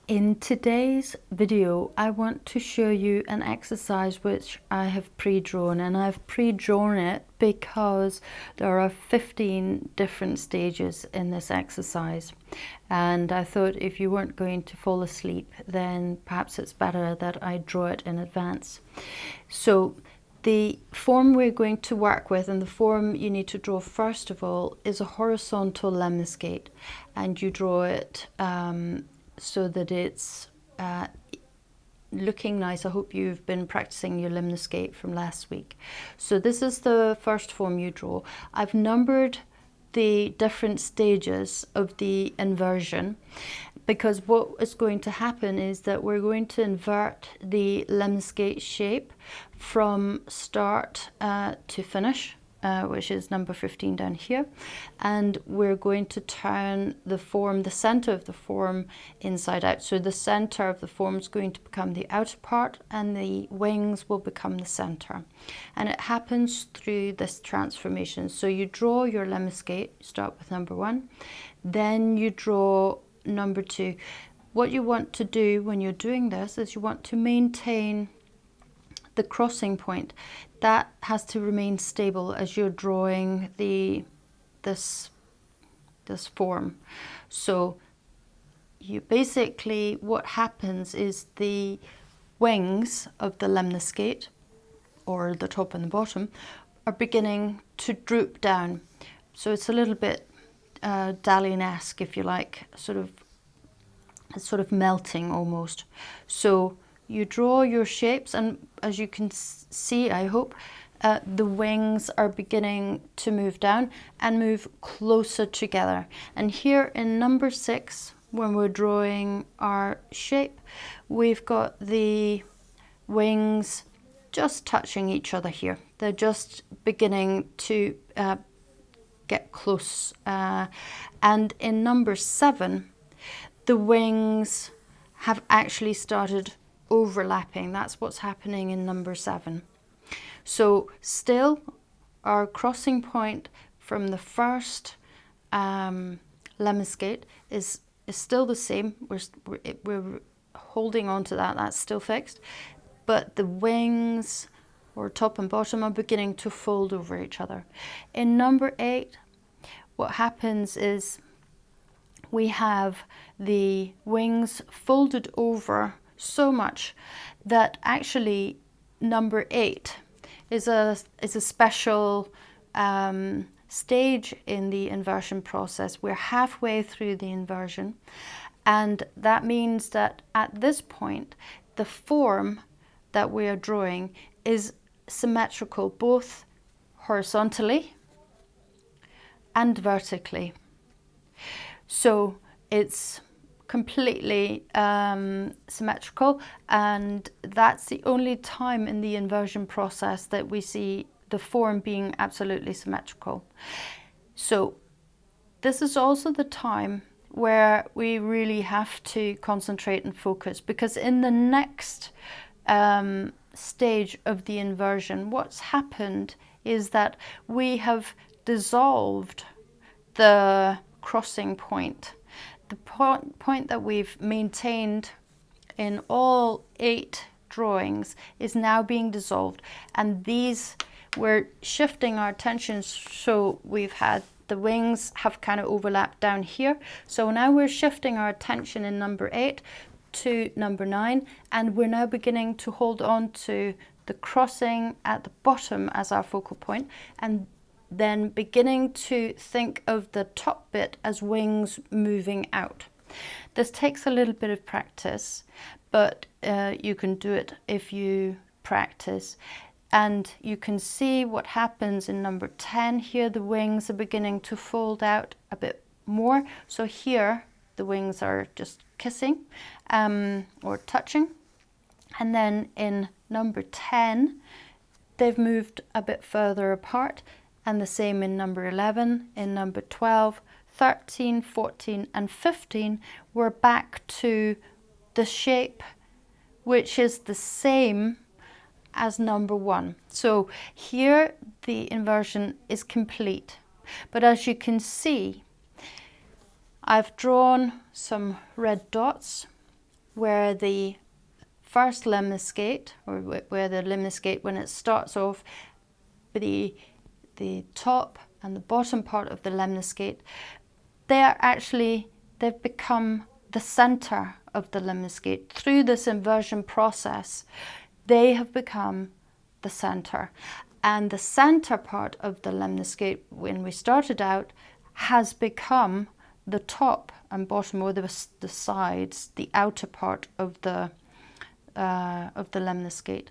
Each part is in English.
In today's video, I want to show you an exercise which I have pre-drawn, and I've pre-drawn it because there are 15 different stages in this exercise, and I thought if you weren't going to fall asleep, then perhaps it's better that I draw it in advance. So the form we're going to work with, and the form you need to draw first of all, is a horizontal lemniscate, and you draw it so that it's looking nice. I hope you've been practicing your lemniscate from last week. So this is the first form you draw. I've numbered the different stages of the inversion because what is going to happen is that we're going to invert the lemniscate shape from start to finish, which is number 15 down here, and we're going to turn the form, the center of the form, inside out. So the center of the form is going to become the outer part and the wings will become the center, and it happens through this transformation. So you draw your lemniscate, start with number 1, then you draw number 2. What you want to do when you're doing this is you want to maintain the crossing point. That has to remain stable as you're drawing this form. So you basically, what happens is the wings of the lemniscate, or the top and the bottom, are beginning to droop down. So it's a little bit Dalian-esque, if you like, it's sort of melting almost. So you draw your shapes, and as you can see, I hope, the wings are beginning to move down and move closer together. And here in number 6, when we're drawing our shape, we've got the wings just touching each other here. They're just beginning to get close. And in number 7, the wings have actually started overlapping. That's what's happening in number 7. So still our crossing point from the first lemniscate is still the same. We're holding on to that. That's still fixed, but the wings, or top and bottom, are beginning to fold over each other. In number 8, what happens is we have the wings folded over so much that actually number 8 is a special stage in the inversion process. We're halfway through the inversion, and that means that at this point the form that we are drawing is symmetrical, both horizontally and vertically. So it's completely symmetrical, and that's the only time in the inversion process that we see the form being absolutely symmetrical. So this is also the time where we really have to concentrate and focus, because in the next stage of the inversion, what's happened is that we have dissolved the crossing point. The point that we've maintained in all 8 drawings is now being dissolved, and these, we're shifting our attention. So we've had the wings have kind of overlapped down here, so now we're shifting our attention in number 8 to number 9, and we're now beginning to hold on to the crossing at the bottom as our focal point, and then beginning to think of the top bit as wings moving out. This takes a little bit of practice, but you can do it if you practice. And you can see what happens in number 10 here. The wings are beginning to fold out a bit more. So here the wings are just kissing or touching. And then in number 10, they've moved a bit further apart. And the same in number 11, in number 12, 13, 14 and 15, we're back to the shape which is the same as number 1. So here the inversion is complete. But as you can see, I've drawn some red dots where the first lemniscate, or where the lemniscate, when it starts off, the top and the bottom part of the lemniscate, they've become the center of the lemniscate. Through this inversion process, they have become the center. And the center part of the lemniscate, when we started out, has become the top and bottom, or the sides, the outer part of the lemniscate.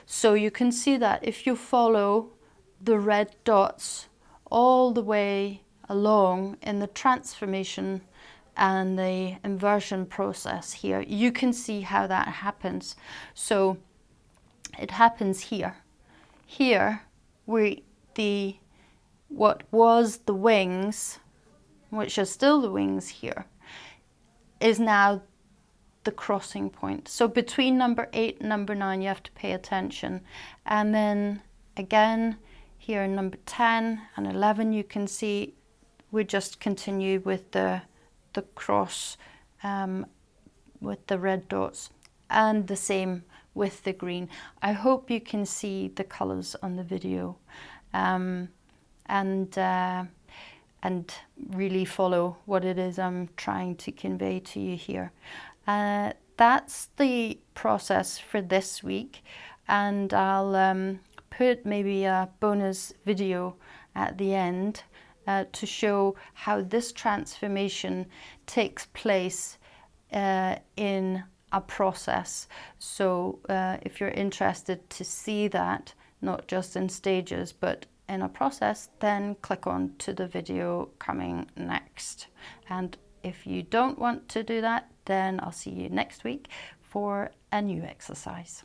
So you can see that if you follow the red dots all the way along in the transformation and the inversion process here, you can see how that happens. So it happens here. Here, what was the wings, which are still the wings here, is now the crossing point. So between number 8 and number 9, you have to pay attention. And then again, here in number 10 and 11, you can see we just continue with the cross with the red dots, and the same with the green. I hope you can see the colors on the video, and really follow what it is I'm trying to convey to you here. That's the process for this week, and I'll put maybe a bonus video at the end to show how this transformation takes place in a process. So if you're interested to see that, not just in stages, but in a process, then click on to the video coming next. And if you don't want to do that, then I'll see you next week for a new exercise.